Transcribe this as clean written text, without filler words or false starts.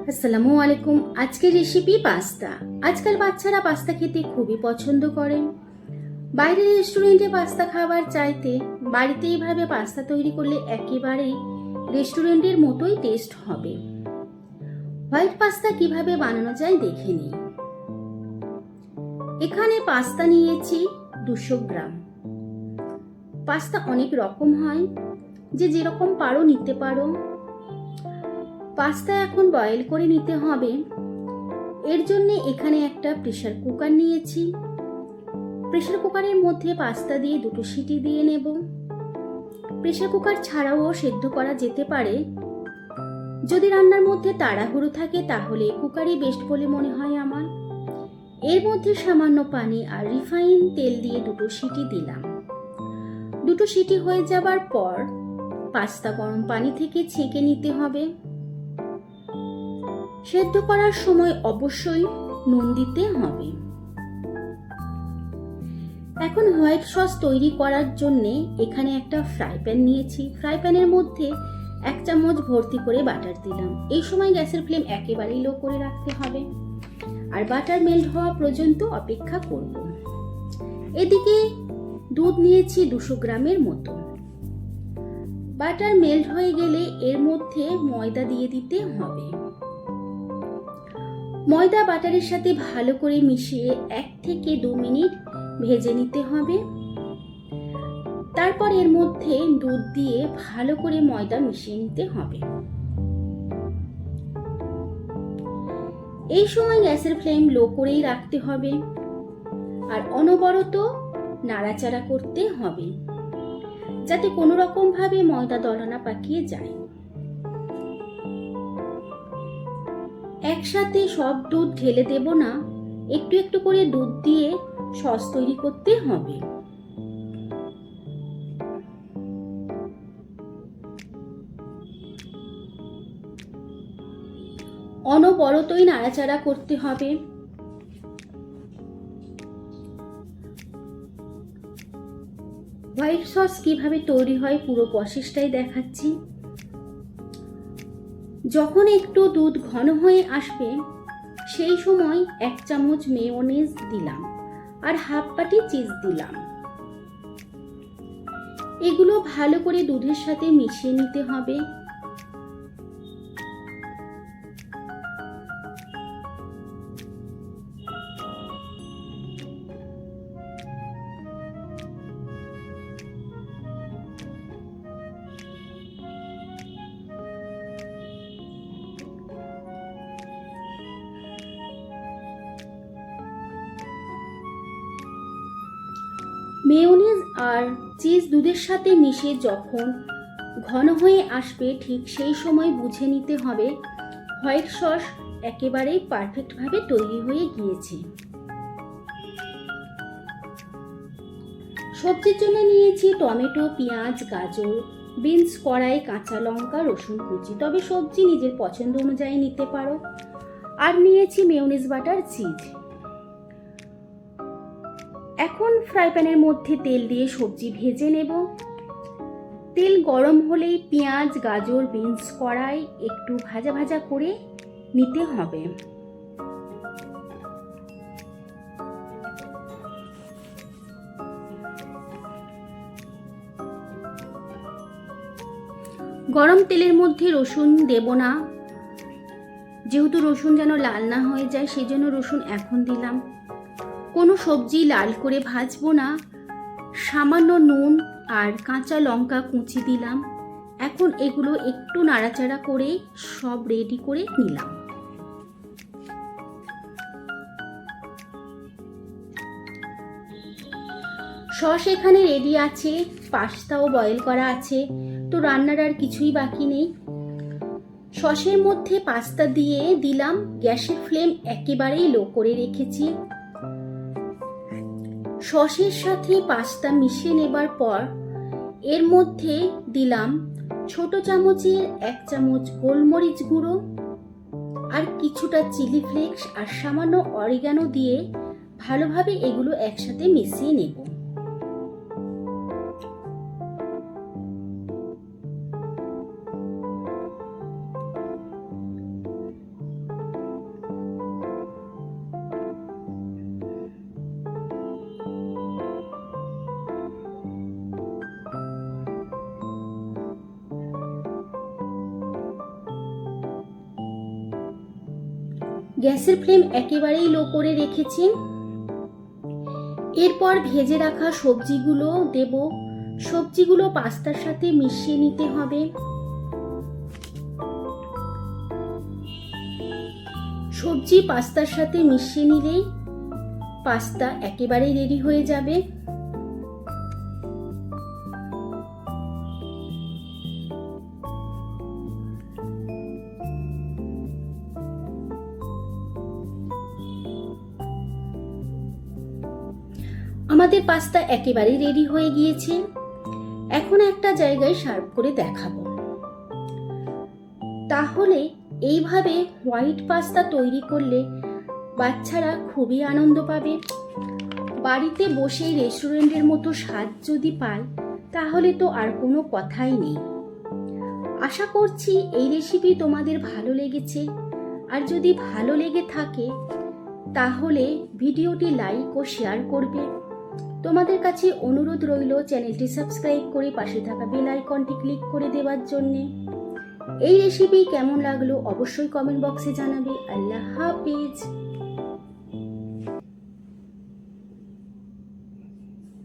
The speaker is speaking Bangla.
আসসালামু আলাইকুম। আজকের রেসিপি পাস্তা। আজকাল বাচ্চারা পাস্তা খেতে খুবই পছন্দ করেন। বাইরের রেস্টুরেন্টে পাস্তা খাবার চাইতে বাড়িতে এইভাবে পাস্তা তৈরি করলে একেবারেই রেস্টুরেন্টের মতোই টেস্ট হবে। হোয়াইট পাস্তা কিভাবে বানানো যায় দেখে নিই। এখানে পাস্তা নিয়েছি 200 গ্রাম। পাস্তা অনেক রকম হয়, যে যেরকম পারো নিতে পারো। পাস্তা এখন বয়েল করে নিতে হবে। এর জন্য এখানে একটা প্রেসার কুকার নিয়েছি। প্রেসার কুকারের মধ্যে পাস্তা দিয়ে 2 সিটি দিয়ে নেব। প্রেসার কুকার ছাড়াও সেদ্ধ করা যেতে পারে। যদি রান্নার মধ্যে তাড়াহুড়ো থাকে তাহলে কুকারই বেস্ট বলে মনে হয় আমার। এর মধ্যে সামান্য পানি আর রিফাইন তেল দিয়ে 2 সিটি দিলাম। 2 সিটি হয়ে যাবার পর পাস্তা গরম পানি থেকে ছেঁকে নিতে হবে। সেদ্ধ করার সময় অবশ্যই নুন দিতে হবে। এখন হোয়াইট সস তৈরি করার জন্য এখানে একটা ফ্রাই প্যান নিয়েছি। ফ্রাই প্যানের মধ্যে 1 চামচ ভর্তি করে বাটার দিলাম। এই সময় গ্যাসের ফ্লেম একেবারেই লো করে রাখতে হবে আর বাটার মেল্ট হওয়া পর্যন্ত অপেক্ষা করব। এদিকে দুধ নিয়েছি 200 গ্রামের মতো। বাটার মেল্ট হয়ে গেলে এর মধ্যে ময়দা দিয়ে দিতে হবে। ময়দা বাটারের সাথে ভালো করে মিশিয়ে 1 থেকে 2 মিনিট ভেজে নিতে হবে। তারপর এর মধ্যে দুধ দিয়ে ভালো করে ময়দা মিশিয়ে নিতে হবে। এই সময় গ্যাসের ফ্লেম লো করেই রাখতে হবে আর অনবরত নাড়াচাড়া করতে হবে, যাতে কোনো রকম ভাবে ময়দা দলা না পাকিয়ে যায়। একসাথে সব দুধ ঢেলে দেব না, একটু একটু করে দুধ দিয়ে সস তৈরি করতে হবে। অনবরতই নাড়াচাড়া করতে হবে। হোয়াইট সস কিভাবে তৈরি হয় পুরো প্রসেসটাই দেখাচ্ছি। যখন একটু দুধ ঘন হয়ে আসবে সেই সময় 1 চামচ মেয়োনেজ দিলাম আর হাফ বাটি চিজ দিলাম। এগুলো ভালো করে দুধের সাথে মিশিয়ে নিতে হবে। মেয়োনেজ আর চিজ দুধের সাথে মিশে যখন ঘন হয়ে আসবে ঠিক সেই সময় বুঝে নিতে হবে হোয়াইট সস একেবারেই পারফেক্টভাবে তৈরি হয়ে গিয়েছে। সবজির জন্য নিয়েছি টমেটো, পেঁয়াজ, গাজর, বিনস, কড়াই, কাঁচা লঙ্কা, রসুন কুচি। তবে সবজি নিজের পছন্দ অনুযায়ী নিতে পারো। আর নিয়েছি মেয়োনিজ, বাটার, চিজ। এখন ফ্রাই প্যানের মধ্যে তেল দিয়ে সবজি ভেজে নেব। তেল গরম হলেই পেঁয়াজ, গাজর, বিনস, কড়াই একটু ভাজা ভাজা করে নিতে হবে। গরম তেলের মধ্যে রসুন দেব না, যেহেতু রসুন যেন লাল না হয়ে যায়, সেই জন্য রসুন এখন দিলাম। কোনো সবজি লাল করে ভাজবো না। সামান্য নুন আর কাঁচা লঙ্কা কুচি দিলাম। এখন এগুলো একটু নাড়াচাড়া করে সব রেডি করে নিলাম। সস এখানে রেডি আছে, পাস্তাও বয়েল করা আছে, তো রান্নার আর কিছুই বাকি নেই। সসের মধ্যে পাস্তা দিয়ে দিলাম। গ্যাসের ফ্লেম একেবারেই লো করে রেখেছি। সসের সাথে পাস্তা মিশিয়ে নেবার পর এর মধ্যে দিলাম ছোট চামচের 1 চামচ গোলমরিচ গুঁড়ো আর কিছুটা চিলি ফ্লেক্স আর সামান্য অরিগানো দিয়ে ভালোভাবে এগুলো একসাথে মিশিয়ে নেব। গ্যাসের ফ্লেম একেবারেই লো করে রেখেছি। এরপর ভেজে রাখা সবজিগুলো দেব। সবজিগুলো পাস্তার সাথে মিশিয়ে নিতে হবে। সবজি পাস্তার সাথে মিশিয়ে নিলেই পাস্তা একেবারেই রেডি হয়ে যাবে। আমাদের পাস্তা একেবারেই রেডি হয়ে গিয়েছে। এখন একটা জায়গায় সার্ভ করে দেখাবো। তাহলে এইভাবে হোয়াইট পাস্তা তৈরি করলে বাচ্চারা খুবই আনন্দ পাবে। বাড়িতে বসেই রেস্টুরেন্টের মতো স্বাদ যদি পায় তাহলে তো আর কোনো কথাই নেই। আশা করছি এই রেসিপি তোমাদের ভালো লেগেছে। আর যদি ভালো লেগে থাকে তাহলে ভিডিওটি লাইক ও শেয়ার করবে। তোমাদের কাছে অনুরোধ রইল চ্যানেলটি সাবস্ক্রাইব করে পাশে থাকা বেল আইকনটি ক্লিক করে দেওয়ার জন্যে। এই রেসিপি কেমন লাগলো অবশ্যই কমেন্ট বক্সে জানাবে। আল্লাহ হাফেজ।